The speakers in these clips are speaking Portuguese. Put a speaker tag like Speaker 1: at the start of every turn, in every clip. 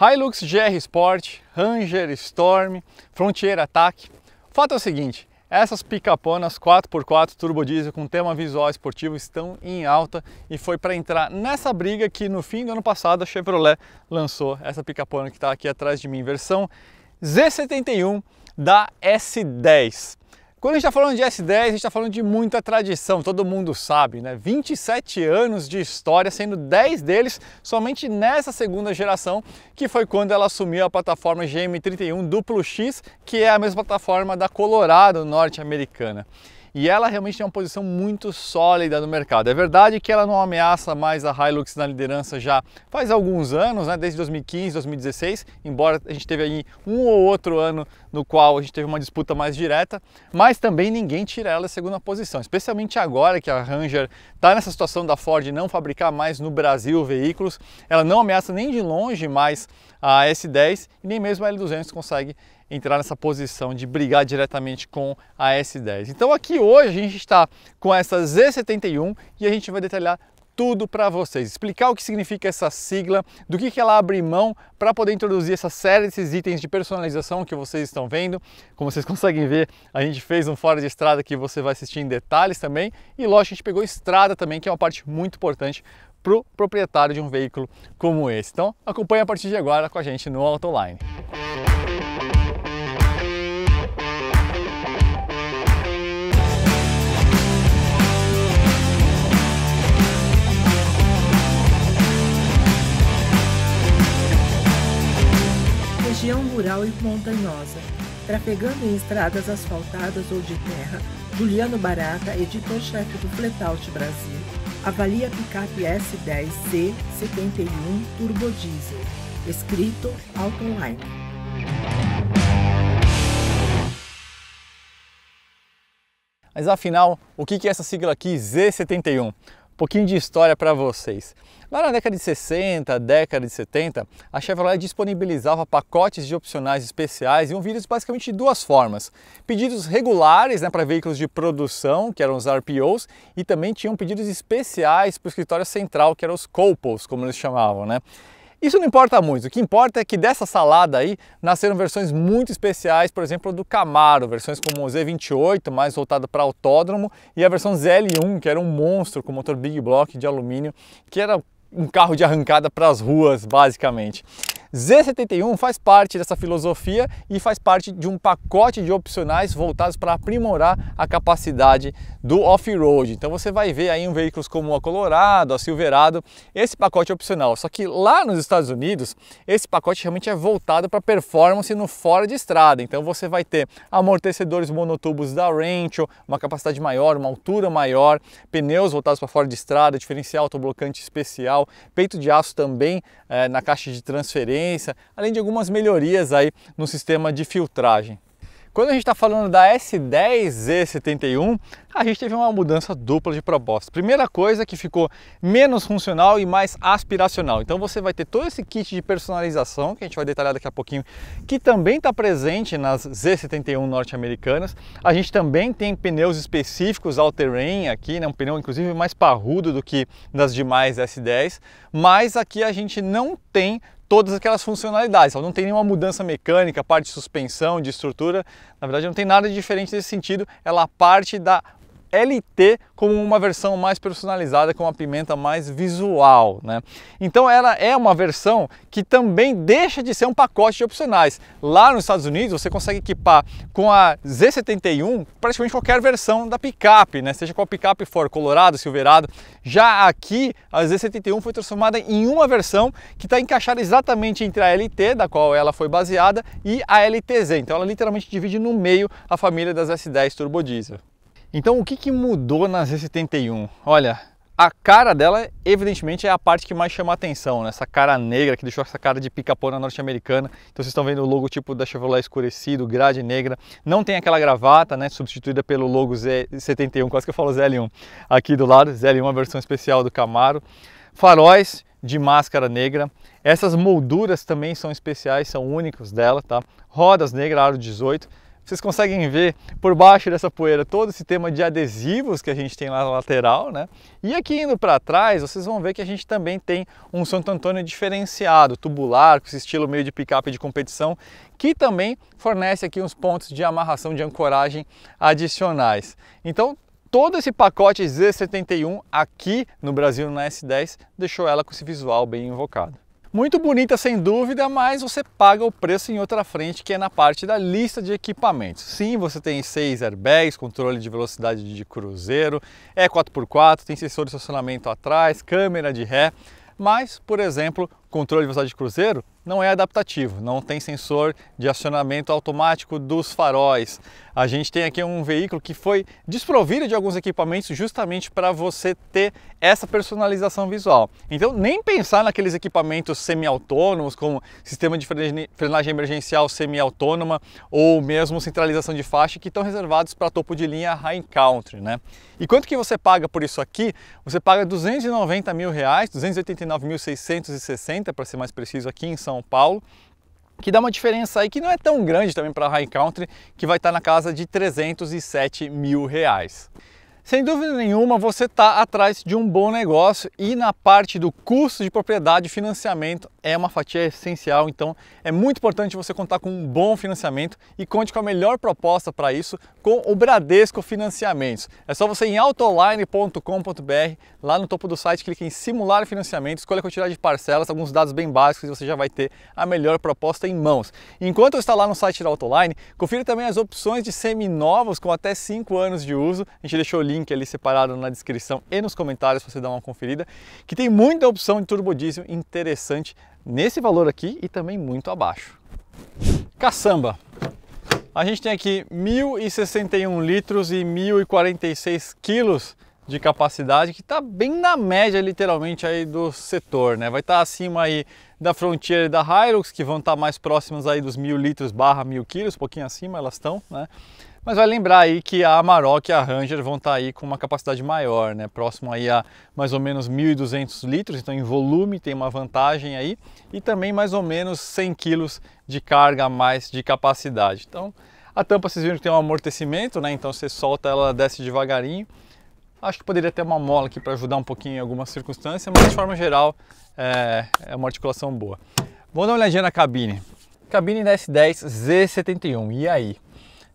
Speaker 1: Hilux GR Sport, Ranger, Storm, Frontier Attack. O fato é o seguinte, essas picaponas 4x4 turbo diesel com tema visual esportivo estão em alta e foi para entrar nessa briga que no fim do ano passado a Chevrolet lançou essa picapona que está aqui atrás de mim, versão Z71 da S10. Quando a gente está falando de S10, a gente está falando de muita tradição, todo mundo sabe, né? 27 anos de história, sendo 10 deles somente nessa segunda geração, que foi quando ela assumiu a plataforma GM31 Duplo X, que é a mesma plataforma da Colorado norte-americana. E ela realmente tem uma posição muito sólida no mercado. É verdade que ela não ameaça mais a Hilux na liderança já faz alguns anos, né? Desde 2015, 2016, embora a gente teve aí um ou outro ano no qual a gente teve uma disputa mais direta, mas também ninguém tira ela da segunda posição, especialmente agora que a Ranger está nessa situação da Ford não fabricar mais no Brasil veículos, ela não ameaça nem de longe mais a S10 e nem mesmo a L200 consegue entrar nessa posição de brigar diretamente com a S10. Então aqui hoje a gente está com essa Z71 e a gente vai detalhar tudo para vocês, explicar o que significa essa sigla, do que ela abre mão para poder introduzir essa série desses itens de personalização que vocês estão vendo. Como vocês conseguem ver, a gente fez um fora de estrada que você vai assistir em detalhes também e lógico a gente pegou estrada também, que é uma parte muito importante para o proprietário de um veículo como esse. Então acompanhe a partir de agora com a gente no Autoline.
Speaker 2: Região rural e montanhosa, trafegando em estradas asfaltadas ou de terra, Juliano Barata, editor-chefe do Fletout Brasil, avalia a picape S10 Z71 Turbo Diesel, escrito Autoline.
Speaker 1: Mas afinal, o que é essa sigla aqui, Z71? Um pouquinho de história para vocês. Lá na década de 60, década de 70, a Chevrolet disponibilizava pacotes de opcionais especiais e iam vir basicamente de duas formas. Pedidos regulares, né, para veículos de produção, que eram os RPOs, e também tinham pedidos especiais para o escritório central, que eram os COPOs, como eles chamavam, né? Isso não importa muito, o que importa é que dessa salada aí nasceram versões muito especiais, por exemplo, do Camaro, versões como o Z28, mais voltado para autódromo, e a versão ZL1, que era um monstro com motor Big Block de alumínio, que era um carro de arrancada para as ruas, basicamente. Z71 faz parte dessa filosofia e faz parte de um pacote de opcionais voltados para aprimorar a capacidade do off-road. Então você vai ver aí em veículos como a Colorado, a Silverado, esse pacote opcional. Só que lá nos Estados Unidos, esse pacote realmente é voltado para performance no fora de estrada. Então você vai ter amortecedores monotubos da Rencho, uma capacidade maior, uma altura maior, pneus voltados para fora de estrada, diferencial autoblocante especial, peito de aço também na caixa de transferência, além de algumas melhorias aí no sistema de filtragem. Quando a gente está falando da S10 Z71, a gente teve uma mudança dupla de proposta. Primeira coisa que ficou menos funcional e mais aspiracional. Então você vai ter todo esse kit de personalização, que a gente vai detalhar daqui a pouquinho, que também está presente nas Z71 norte-americanas. A gente também tem pneus específicos all-terrain aqui, né? Um pneu inclusive mais parrudo do que das demais S10, mas aqui a gente não tem todas aquelas funcionalidades, ela não tem nenhuma mudança mecânica, parte de suspensão, de estrutura, na verdade não tem nada de diferente nesse sentido, ela parte da LT como uma versão mais personalizada, com uma pimenta mais visual, né? Então ela é uma versão que também deixa de ser um pacote de opcionais. Lá nos Estados Unidos você consegue equipar com a Z71 praticamente qualquer versão da picape, né? Seja qual picape for, Colorado, Silverado. Já aqui a Z71 foi transformada em uma versão que está encaixada exatamente entre a LT, da qual ela foi baseada, e a LTZ. Então ela literalmente divide no meio a família das S10 Turbo Diesel. Então o que mudou na Z71? Olha, a cara dela evidentemente é a parte que mais chama a atenção, né? Essa cara negra que deixou essa cara de picapona norte-americana. Então vocês estão vendo o logotipo da Chevrolet escurecido, grade negra. Não tem aquela gravata, né, substituída pelo logo Z71, quase que eu falo ZL1 aqui do lado. ZL1 é a versão especial do Camaro. Faróis de máscara negra. Essas molduras também são especiais, são únicos dela, tá? Rodas negras, aro 18. vocês conseguem ver por baixo dessa poeira todo esse tema de adesivos que a gente tem lá na lateral, né? E aqui indo para trás, vocês vão ver que a gente também tem um Santo Antônio diferenciado, tubular, com esse estilo meio de picape de competição, que também fornece aqui uns pontos de amarração, de ancoragem adicionais. Então, todo esse pacote Z71 aqui no Brasil na S10 deixou ela com esse visual bem invocado. Muito bonita sem dúvida, mas você paga o preço em outra frente, que é na parte da lista de equipamentos. Sim, você tem 6 airbags, controle de velocidade de cruzeiro, é 4x4, tem sensor de estacionamento atrás, câmera de ré, mas, por exemplo, controle de velocidade de cruzeiro não é adaptativo, não tem sensor de acionamento automático dos faróis. A gente tem aqui um veículo que foi desprovido de alguns equipamentos justamente para você ter essa personalização visual. Então, nem pensar naqueles equipamentos semi-autônomos, como sistema de frenagem emergencial semi-autônoma ou mesmo centralização de faixa, que estão reservados para topo de linha High Country, né? E quanto que você paga por isso aqui? Você paga R$290 mil, 289.660 para ser mais preciso, aqui em São Paulo, que dá uma diferença aí que não é tão grande também para a High Country, que vai estar na casa de R$307 mil. Sem dúvida nenhuma, você está atrás de um bom negócio e na parte do custo de propriedade e financiamento é uma fatia essencial, então é muito importante você contar com um bom financiamento e conte com a melhor proposta para isso com o Bradesco Financiamentos. É só você ir em autoline.com.br, lá no topo do site, clique em simular financiamento, escolha a quantidade de parcelas, alguns dados bem básicos e você já vai ter a melhor proposta em mãos. Enquanto você está lá no site da Autoline, confira também as opções de seminovos com até 5 anos de uso. A gente deixou o link ali separado na descrição e nos comentários para você dar uma conferida, que tem muita opção de turbodiesel interessante nesse valor aqui e também muito abaixo. Caçamba. A gente tem aqui 1.061 litros e 1.046 quilos de capacidade, que está bem na média literalmente aí do setor, né? Vai estar acima aí da Frontier e da Hilux, que vão estar mais próximas aí dos 1.000 litros barra 1.000 quilos, um pouquinho acima elas estão, né? Mas vai lembrar aí que a Amarok e a Ranger vão estar aí com uma capacidade maior, né? Próximo aí a mais ou menos 1.200 litros, então em volume tem uma vantagem aí, e também mais ou menos 100 quilos de carga a mais de capacidade. Então a tampa vocês viram que tem um amortecimento, né? Então você solta ela, desce devagarinho. Acho que poderia ter uma mola aqui para ajudar um pouquinho em algumas circunstâncias, mas de forma geral é uma articulação boa. Vamos dar uma olhadinha na cabine. Cabine da S10 Z71, e aí?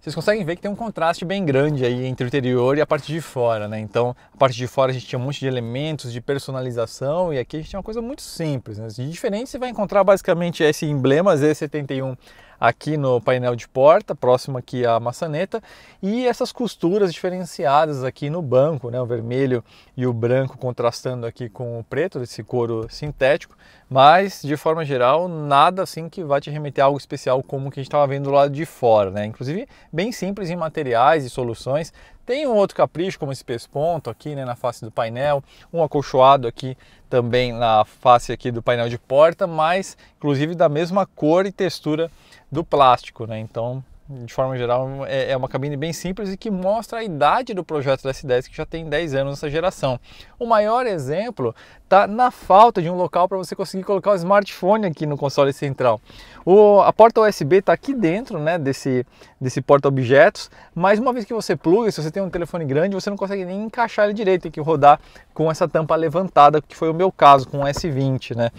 Speaker 1: Vocês conseguem ver que tem um contraste bem grande aí entre o interior e a parte de fora, né? Então, a parte de fora a gente tinha um monte de elementos de personalização e aqui a gente tinha uma coisa muito simples, né? De diferente você vai encontrar basicamente esse emblema Z71 aqui no painel de porta, próximo aqui à maçaneta, e essas costuras diferenciadas aqui no banco, né? O vermelho e o branco contrastando aqui com o preto, desse couro sintético, mas de forma geral nada assim que vai te remeter a algo especial como o que a gente estava vendo do lado de fora, né? Inclusive bem simples em materiais e soluções. Tem um outro capricho como esse pesponto aqui, né, na face do painel, um acolchoado aqui também na face aqui do painel de porta, mas inclusive da mesma cor e textura do plástico, né? Então, de forma geral, é uma cabine bem simples e que mostra a idade do projeto da S10, que já tem 10 anos nessa geração. O maior exemplo está na falta de um local para você conseguir colocar o smartphone aqui no console central. A porta USB está aqui dentro, né, desse porta-objetos, mas uma vez que você pluga, se você tem um telefone grande, você não consegue nem encaixar ele direito, tem que rodar com essa tampa levantada, que foi o meu caso com o S20, né?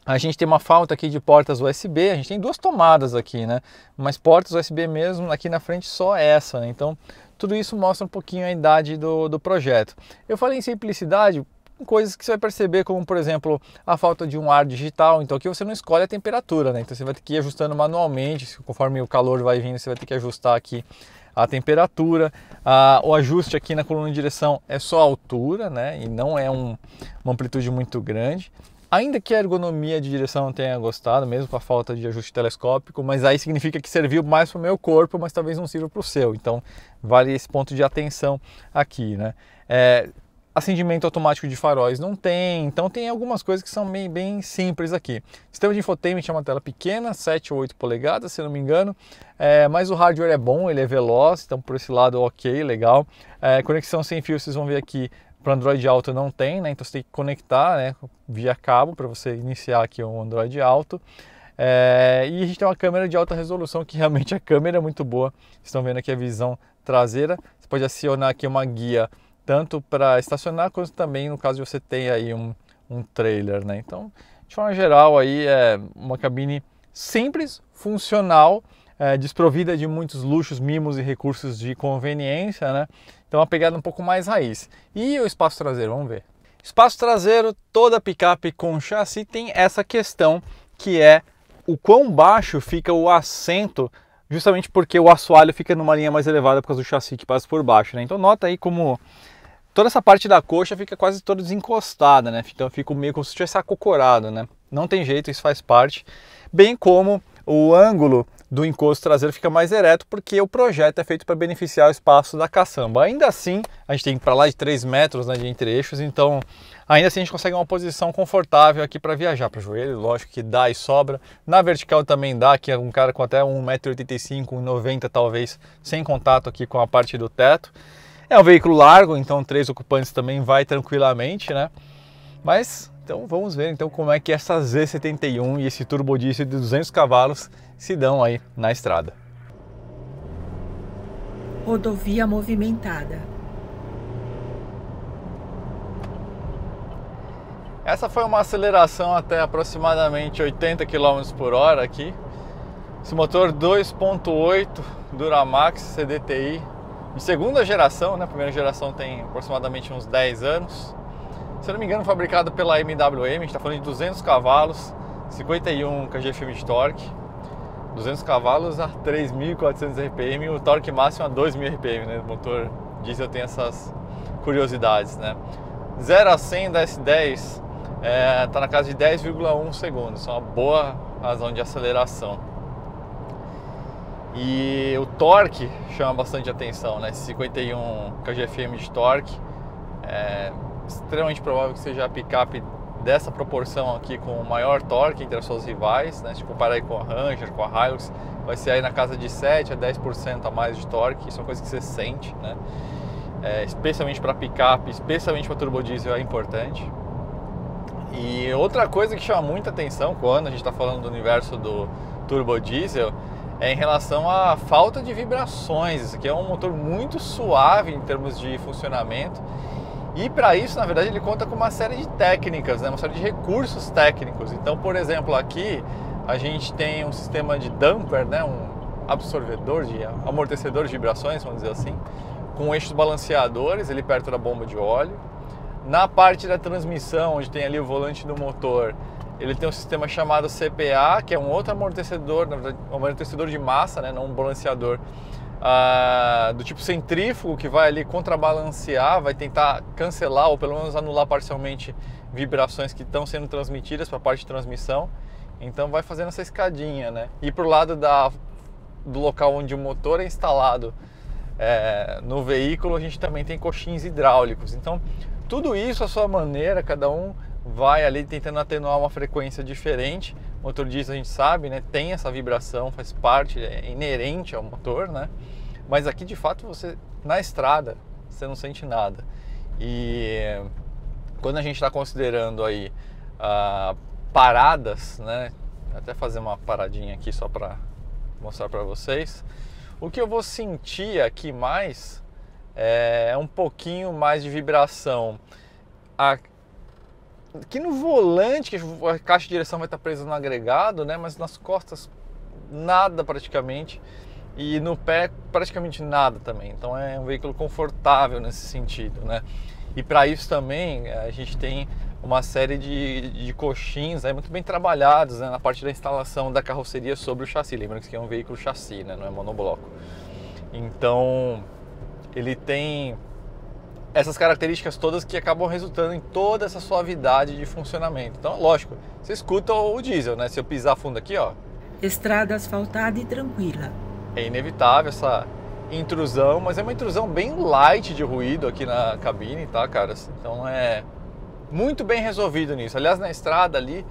Speaker 1: A gente tem uma falta aqui de portas USB, a gente tem 2 tomadas aqui, né? Mas portas USB mesmo, aqui na frente só essa, né? Então tudo isso mostra um pouquinho a idade do projeto. Eu falei em simplicidade, coisas que você vai perceber, como por exemplo a falta de um ar digital. Então aqui você não escolhe a temperatura, né? Então você vai ter que ir ajustando manualmente, conforme o calor vai vindo você vai ter que ajustar aqui a temperatura. O ajuste aqui na coluna de direção é só a altura, né? E não é uma amplitude muito grande. Ainda que a ergonomia de direção não tenha gostado, mesmo com a falta de ajuste telescópico, mas aí significa que serviu mais para o meu corpo, mas talvez não sirva para o seu. Então vale esse ponto de atenção aqui, né? Acendimento automático de faróis não tem, então tem algumas coisas que são bem simples aqui. Sistema de infotainment é uma tela pequena, 7 ou 8 polegadas, se não me engano, mas o hardware é bom, ele é veloz, então por esse lado ok, legal. Conexão sem fio, vocês vão ver aqui, para Android Auto não tem, né? Então você tem que conectar, né, via cabo para você iniciar aqui o Android Auto. E a gente tem uma câmera de alta resolução, que realmente a câmera é muito boa. Vocês estão vendo aqui a visão traseira. Você pode acionar aqui uma guia tanto para estacionar, quanto também no caso de você ter aí um trailer, né? Então, de forma geral, aí é uma cabine simples, funcional, desprovida de muitos luxos, mimos e recursos de conveniência, né? Então, uma pegada um pouco mais raiz. E o espaço traseiro, vamos ver. Espaço traseiro, toda picape com chassi tem essa questão, que é o quão baixo fica o assento, justamente porque o assoalho fica numa linha mais elevada por causa do chassi que passa por baixo, né? Então nota aí como toda essa parte da coxa fica quase toda desencostada, né? Então fica meio como se estivesse acocorado, né? Não tem jeito, isso faz parte. Bem como o ângulo do encosto traseiro fica mais ereto, porque o projeto é feito para beneficiar o espaço da caçamba. Ainda assim, a gente tem para lá de 3 metros, né, de entre-eixos, então ainda assim a gente consegue uma posição confortável aqui para viajar. Para o joelho, lógico que dá e sobra. Na vertical também dá, que é um cara com até 1,85 m, 1,90 m talvez, sem contato aqui com a parte do teto. É um veículo largo, então 3 ocupantes também vai tranquilamente, né? Mas, então vamos ver então como é que essa Z71 e esse turbo diesel de 200 cavalos se dão aí na estrada.
Speaker 2: Rodovia movimentada.
Speaker 1: Essa foi uma aceleração até aproximadamente 80 km por hora aqui. Esse motor 2.8 Duramax CDTI de segunda geração, né? A primeira geração tem aproximadamente uns 10 anos. Se eu não me engano, fabricado pela MWM, a gente está falando de 200 cavalos, 51 kgfm de torque, 200 cavalos a 3.400 RPM e o torque máximo a 2.000 RPM, né? O motor diesel tem essas curiosidades, né? 0 a 100 da S10 está na casa de 10,1 segundos, é uma boa razão de aceleração. E o torque chama bastante atenção, né? 51 kgfm de torque, é extremamente provável que seja a picape dessa proporção aqui com o maior torque entre as suas rivais, né? Se comparar aí com a Ranger, com a Hilux, vai ser aí na casa de 7 a 10% a mais de torque. Isso é uma coisa que você sente, né? Especialmente para picape, especialmente para turbo diesel é importante. E outra coisa que chama muita atenção quando a gente está falando do universo do turbo diesel é em relação à falta de vibrações. Isso aqui é um motor muito suave em termos de funcionamento. E para isso, na verdade, ele conta com uma série de técnicas, né? Uma série de recursos técnicos. Então, por exemplo, aqui a gente tem um sistema de damper, né? Um absorvedor, amortecedor de vibrações, vamos dizer assim, com eixos balanceadores ali perto da bomba de óleo. Na parte da transmissão, onde tem ali o volante do motor, ele tem um sistema chamado CPA, que é um outro amortecedor, na verdade, um amortecedor de massa, né? Não um balanceador. Do tipo centrífugo, que vai ali contrabalancear, vai tentar cancelar ou pelo menos anular parcialmente vibrações que estão sendo transmitidas para a parte de transmissão. Então vai fazendo essa escadinha, né? E para o lado do local onde o motor é instalado no veículo, a gente também tem coxins hidráulicos. Então tudo isso à sua maneira, cada um vai ali tentando atenuar uma frequência diferente. O motor diesel, a gente sabe, né, tem essa vibração, faz parte, é inerente ao motor, né? Mas aqui de fato você, na estrada, você não sente nada. E quando a gente está considerando aí paradas, né? Até fazer uma paradinha aqui só para mostrar para vocês. O que eu vou sentir aqui mais é um pouquinho mais de vibração aqui no volante, que a caixa de direção vai estar presa no agregado, né? Mas nas costas nada praticamente, e no pé praticamente nada também. Então é um veículo confortável nesse sentido, né? E para isso também a gente tem uma série de coxins muito bem trabalhados, né? Na parte da instalação da carroceria sobre o chassi. Lembrando que isso aqui é um veículo chassi, né? Não é monobloco. Então ele tem essas características todas que acabam resultando em toda essa suavidade de funcionamento. Então, lógico, você escuta o diesel, né? Se eu pisar fundo aqui, ó,
Speaker 2: estrada asfaltada e tranquila.
Speaker 1: É inevitável essa intrusão, mas é uma intrusão bem light de ruído aqui na cabine, tá, caras? Então é muito bem resolvido nisso. Aliás, na estrada ali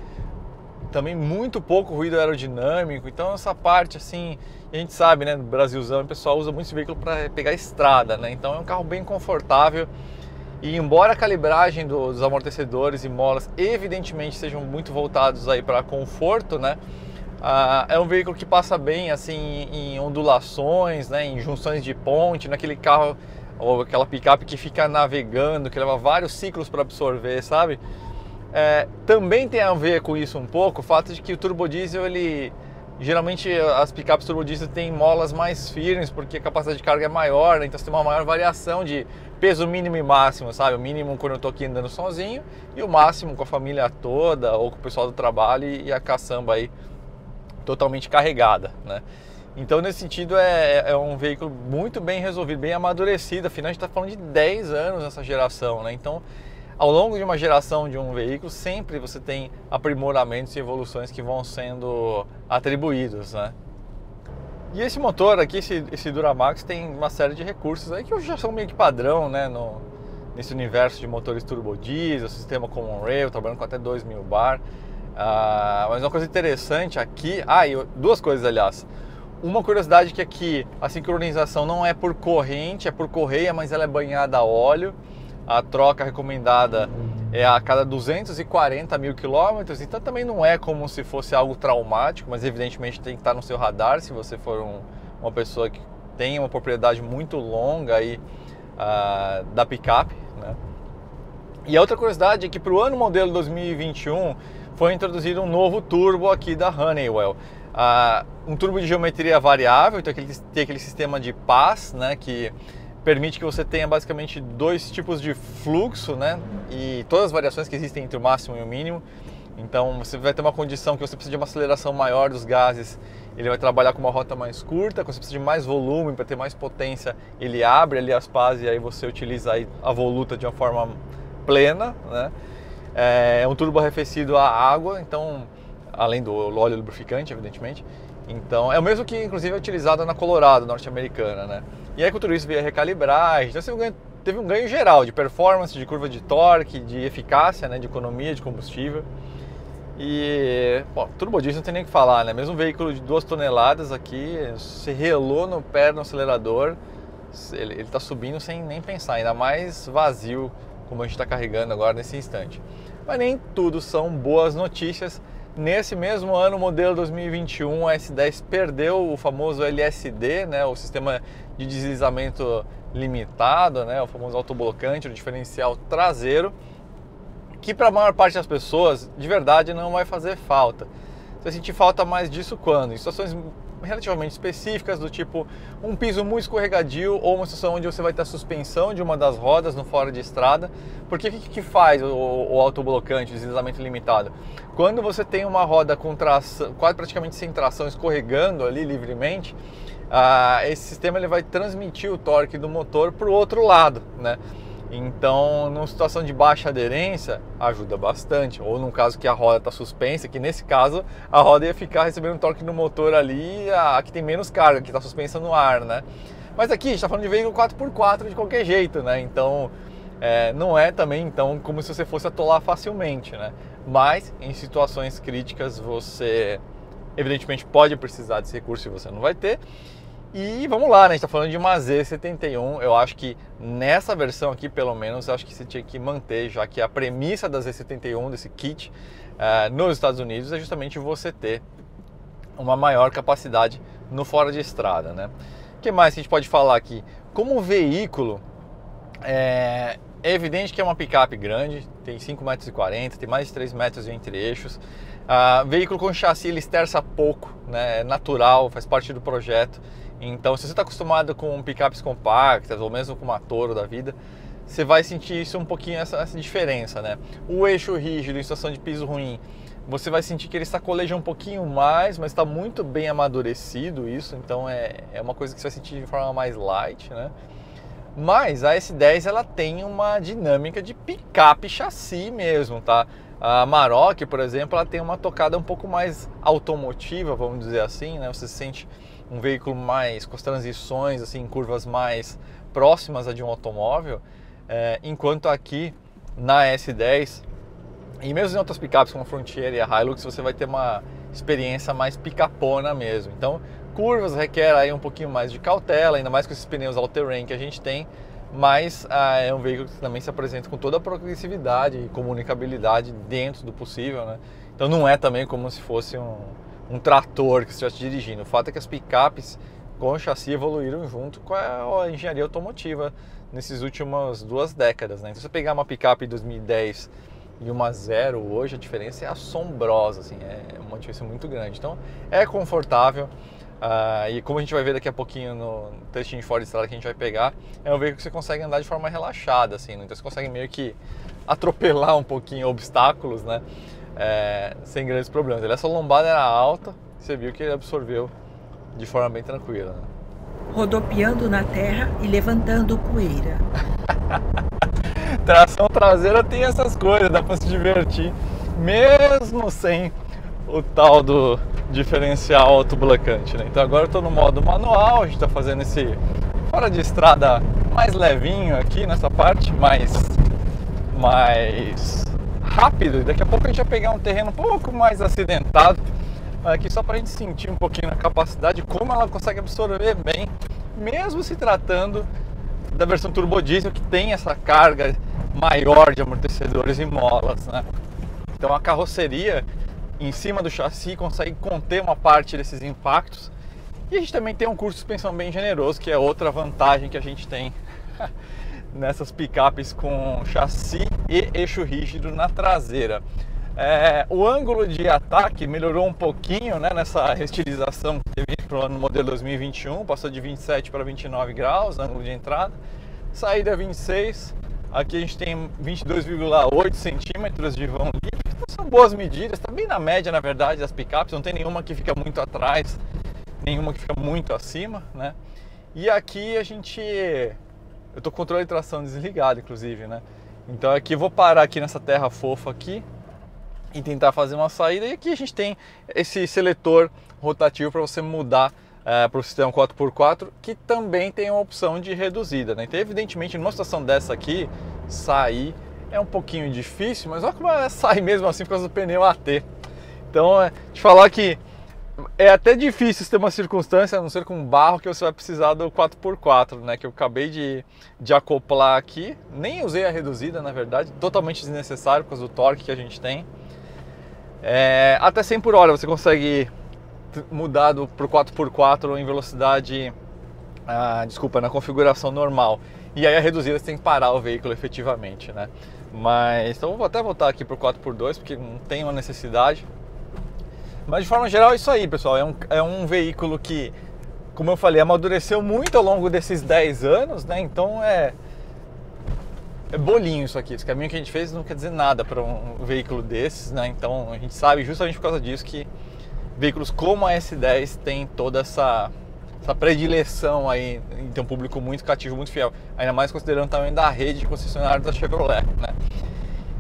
Speaker 1: também muito pouco ruído aerodinâmico. Então essa parte assim, a gente sabe, né, no Brasilzão o pessoal usa muito esse veículo para pegar estrada, né? Então é um carro bem confortável. E embora a calibragem dos amortecedores e molas evidentemente sejam muito voltados aí para conforto, né? É um veículo que passa bem assim em ondulações, né, em junções de ponte, naquele carro ou aquela picape que fica navegando, que leva vários ciclos para absorver, sabe? Também tem a ver com isso um pouco o fato de que o turbodiesel, geralmente as picapes turbodiesel têm molas mais firmes porque a capacidade de carga é maior, né? Então você tem uma maior variação de peso mínimo e máximo, sabe? O mínimo quando eu tô aqui andando sozinho e o máximo com a família toda ou com o pessoal do trabalho e a caçamba aí totalmente carregada, né? Então nesse sentido é um veículo muito bem resolvido, bem amadurecido, afinal a gente está falando de 10 anos nessa geração, né? Então ao longo de uma geração de um veículo sempre você tem aprimoramentos e evoluções que vão sendo atribuídos, né? E esse motor aqui, esse Duramax, tem uma série de recursos aí que já são meio que padrão, né? Nesse universo de motores turbo diesel, sistema Common Rail, trabalhando com até 2.000 bar. Mas uma coisa interessante aqui, e duas coisas aliás. Uma curiosidade que aqui a sincronização não é por corrente, é por correia, mas ela é banhada a óleo. A troca recomendada é a cada 240 mil quilômetros, então também não é como se fosse algo traumático, mas evidentemente tem que estar no seu radar se você for uma pessoa que tem uma propriedade muito longa aí, da picape, né? E a outra curiosidade é que para o ano modelo 2021 foi introduzido um novo turbo aqui da Honeywell. Um turbo de geometria variável, então tem aquele sistema de paz, né, que permite que você tenha basicamente dois tipos de fluxo, né, e todas as variações que existem entre o máximo e o mínimo. Então você vai ter uma condição que você precisa de uma aceleração maior dos gases, ele vai trabalhar com uma rota mais curta. Quando você precisa de mais volume para ter mais potência, ele abre ali as pás e aí você utiliza aí a voluta de uma forma plena, né? É um turbo arrefecido a água, então além do óleo lubrificante, evidentemente. Então é o mesmo que inclusive é utilizado na Colorado norte-americana, né? E aí com tudo isso veio a recalibragem, então teve um ganho geral de performance, de curva de torque, de eficácia, né, de economia de combustível. E, bom, turbo diesel não tem nem o que falar, né? Mesmo um veículo de 2 toneladas aqui, se relou no pé no acelerador, ele está subindo sem nem pensar, ainda mais vazio como a gente está carregando agora nesse instante. Mas nem tudo são boas notícias. Nesse mesmo ano, modelo 2021, a S10 perdeu o famoso LSD, né, o sistema de deslizamento limitado, né, o famoso autoblocante, o diferencial traseiro, que para a maior parte das pessoas, de verdade, não vai fazer falta. Você vai sentir falta mais disso quando? Em situações relativamente específicas, do tipo um piso muito escorregadio ou uma situação onde você vai ter a suspensão de uma das rodas no fora de estrada. Porque o que faz o autoblocante, o deslizamento limitado? Quando você tem uma roda com tração, quase praticamente sem tração, escorregando ali livremente, esse sistema ele vai transmitir o torque do motor para o outro lado, né? Então, numa situação de baixa aderência, ajuda bastante. Ou num caso que a roda está suspensa, que nesse caso a roda ia ficar recebendo torque no motor ali, que tem menos carga, que está suspensa no ar, né? Mas aqui a gente está falando de veículo 4x4 de qualquer jeito, né? Então, não é também então como se você fosse atolar facilmente, né? Mas em situações críticas você evidentemente pode precisar desse recurso e você não vai ter. E vamos lá, né? A gente está falando de uma Z71. Eu acho que nessa versão aqui, pelo menos, eu acho que você tinha que manter, já que a premissa da Z71, desse kit, nos Estados Unidos, é justamente você ter uma maior capacidade no fora de estrada, né? O que mais que a gente pode falar aqui? Como veículo, é evidente que é uma picape grande, tem 5,40 m, tem mais de 3 metros entre eixos. Veículo com chassi, ele esterça pouco, né? É natural, faz parte do projeto. Então, se você está acostumado com picapes compactas ou mesmo com uma Toro da vida, você vai sentir isso um pouquinho, essa diferença, né? O eixo rígido em situação de piso ruim, você vai sentir que ele sacoleja um pouquinho mais, mas está muito bem amadurecido isso, então é uma coisa que você vai sentir de forma mais light, né? Mas a S10 ela tem uma dinâmica de picape chassi mesmo, tá? A Amarok, por exemplo, ela tem uma tocada um pouco mais automotiva, vamos dizer assim, né? Você sente um veículo mais com as transições, assim, curvas mais próximas a de um automóvel, enquanto aqui na S10 e mesmo em outras picapes como a Frontier e a Hilux, você vai ter uma experiência mais picapona mesmo. Então, curvas requer aí um pouquinho mais de cautela, ainda mais com esses pneus all-terrain que a gente tem, mas é um veículo que também se apresenta com toda a progressividade e comunicabilidade dentro do possível, né? Então não é também como se fosse um um trator que você estivesse dirigindo. O fato é que as picapes com o chassi evoluíram junto com a engenharia automotiva nessas últimas 2 décadas, né? Então, se você pegar uma picape de 2010 e uma zero hoje, a diferença é assombrosa, assim, é uma diferença muito grande. Então, é confortável. E como a gente vai ver daqui a pouquinho no trechinho de fora de estrada que a gente vai pegar, é um veículo que você consegue andar de forma relaxada, assim, né? Então você consegue meio que atropelar um pouquinho obstáculos, né? Sem grandes problemas. Essa lombada era alta, você viu que ele absorveu de forma bem tranquila, né?
Speaker 2: Rodopiando na terra e levantando poeira.
Speaker 1: Tração traseira tem essas coisas, dá para se divertir, mesmo sem o tal do diferencial autoblocante, né? Então agora eu estou no modo manual, a gente está fazendo esse fora de estrada mais levinho aqui nessa parte, mais rápido, e daqui a pouco a gente vai pegar um terreno um pouco mais acidentado, aqui só para a gente sentir um pouquinho a capacidade, como ela consegue absorver bem, mesmo se tratando da versão turbo diesel, que tem essa carga maior de amortecedores e molas, né? Então a carroceria em cima do chassi consegue conter uma parte desses impactos, e a gente também tem um curso de suspensão bem generoso, que é outra vantagem que a gente tem nessas picapes com chassi e eixo rígido na traseira. O ângulo de ataque melhorou um pouquinho, né, nessa restilização que teve para o ano modelo 2021, passou de 27 para 29 graus, ângulo de entrada, saída 26, aqui a gente tem 22,8 centímetros de vão livre. Então são boas medidas, está bem na média, na verdade, das picapes, não tem nenhuma que fica muito atrás, nenhuma que fica muito acima, né? E aqui eu estou com o controle de tração desligado, inclusive, né? Então aqui eu vou parar aqui nessa terra fofa aqui e tentar fazer uma saída, e aqui a gente tem esse seletor rotativo para você mudar para o sistema 4x4, que também tem uma opção de reduzida, né? Então evidentemente numa situação dessa aqui, sair é um pouquinho difícil, mas olha como ela sai mesmo assim por causa do pneu AT. Então, te falar que é até difícil ter uma circunstância, a não ser com barro, que você vai precisar do 4x4, né? Que eu acabei de acoplar aqui, nem usei a reduzida, na verdade, totalmente desnecessário por causa do torque que a gente tem. Até 100 por hora você consegue mudar para o 4x4 em velocidade, na configuração normal. E aí a reduzida você tem que parar o veículo efetivamente, né? Mas então eu vou até voltar aqui para o 4x2 porque não tem uma necessidade. Mas de forma geral é isso aí, pessoal. É um veículo que, como eu falei, amadureceu muito ao longo desses 10 anos, né? Então é bolinho isso aqui. Esse caminho que a gente fez não quer dizer nada para um veículo desses, né? Então a gente sabe justamente por causa disso que veículos como a S10 tem toda essa predileção aí em ter um público muito cativo, muito fiel, ainda mais considerando também da rede de concessionários da Chevrolet, né?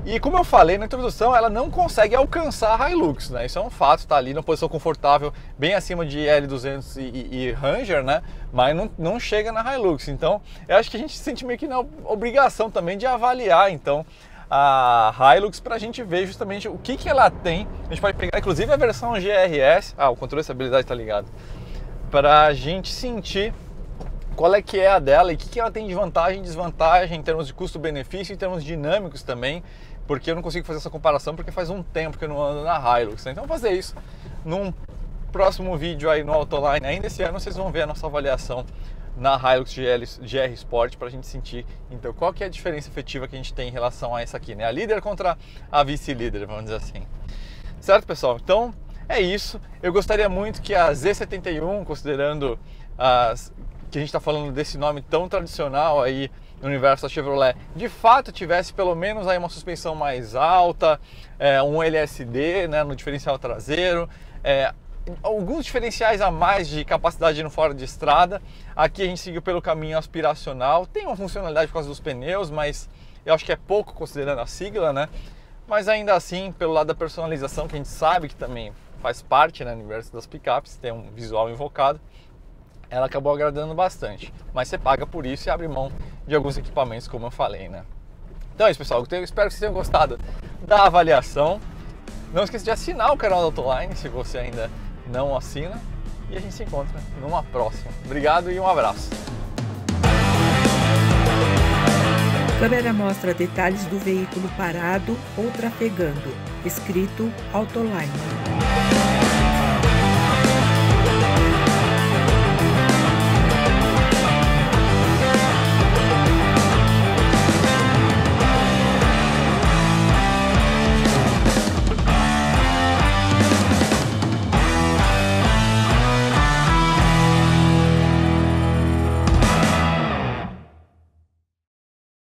Speaker 1: E como eu falei na introdução, ela não consegue alcançar a Hilux, né? Isso é um fato, está ali na posição confortável, bem acima de L200 e Ranger, né? Mas não chega na Hilux. Então, eu acho que a gente se sente meio que na obrigação também de avaliar, então, a Hilux para a gente ver justamente o que ela tem. A gente pode pegar, inclusive, a versão GRS, o controle de estabilidade está ligado, para a gente sentir qual é que é a dela e o que ela tem de vantagem e desvantagem em termos de custo-benefício e em termos dinâmicos também, porque eu não consigo fazer essa comparação porque faz um tempo que eu não ando na Hilux, né? Então vou fazer isso num próximo vídeo aí no Autoline. Ainda esse ano vocês vão ver a nossa avaliação na Hilux GR Sport para a gente sentir então qual que é a diferença efetiva que a gente tem em relação a essa aqui, né? A líder contra a vice-líder, vamos dizer assim. Certo, pessoal? Então é isso. Eu gostaria muito que a Z71, considerando que a gente está falando desse nome tão tradicional aí no universo da Chevrolet, de fato tivesse pelo menos aí uma suspensão mais alta, um LSD, né, no diferencial traseiro, alguns diferenciais a mais de capacidade no fora de estrada. Aqui a gente seguiu pelo caminho aspiracional, tem uma funcionalidade por causa dos pneus, mas eu acho que é pouco considerando a sigla, né? Mas ainda assim, pelo lado da personalização, que a gente sabe que também faz parte, né, no universo das picapes, tem um visual invocado, ela acabou agradando bastante, mas você paga por isso e abre mão de alguns equipamentos, como eu falei, né? Então é isso, pessoal, eu espero que vocês tenham gostado da avaliação. Não esqueça de assinar o canal da Autoline se você ainda não assina, e a gente se encontra numa próxima. Obrigado e um abraço.
Speaker 2: A câmera mostra detalhes do veículo parado ou trafegando, escrito Autoline.